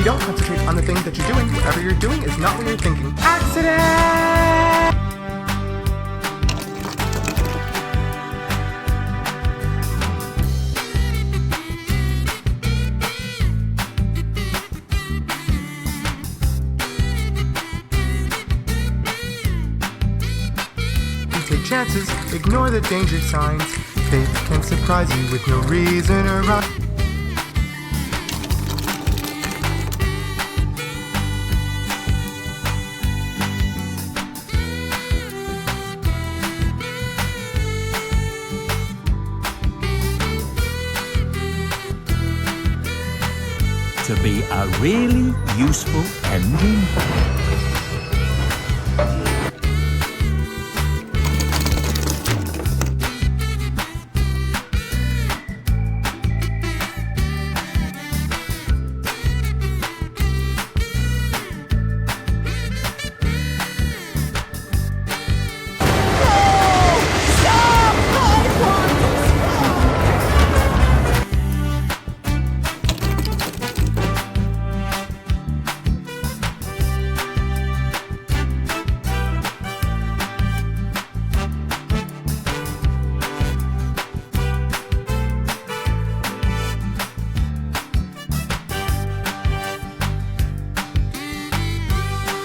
you don't concentrate on the thing that you're doing, whatever you're doing is not what you're thinking. Accident! Take chances, ignore the danger signs. Fate can surprise you with no reason or rhyme. To be a really useful ending.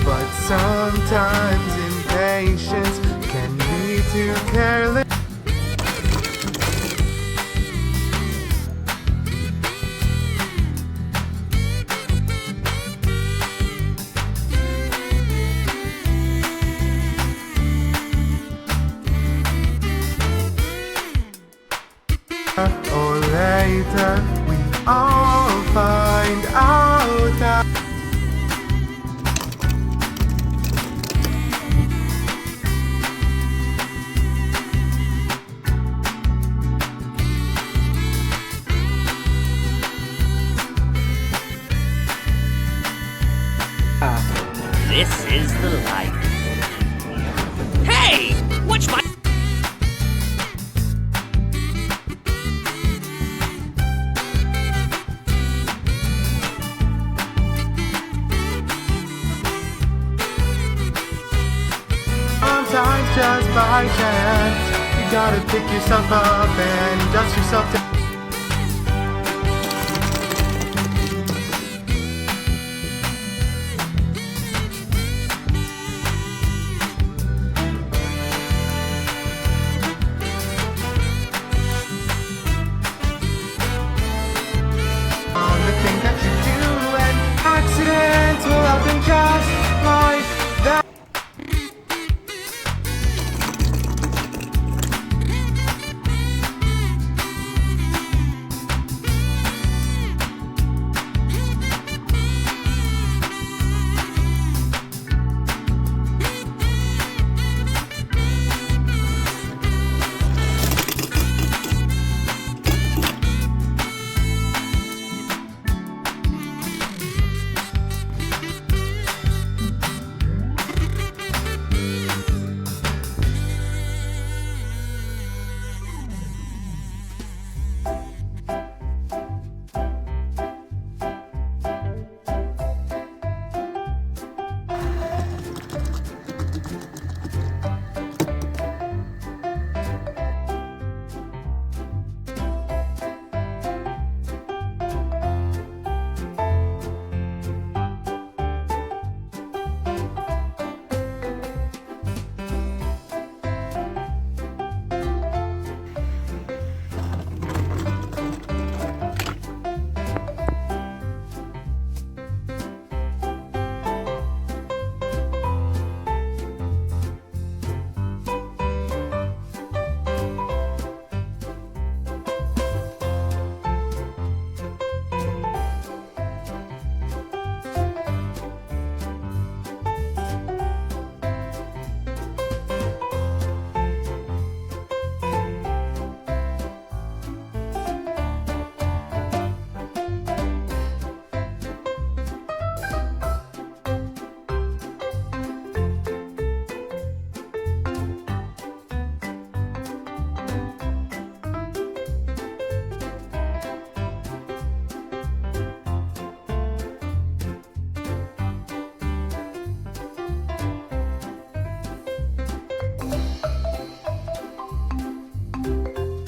But sometimes impatience can lead to careless. Or later, we all find out that This is the life. Hey! Watch my... sometimes just by chance, you gotta pick yourself up and dust yourself down.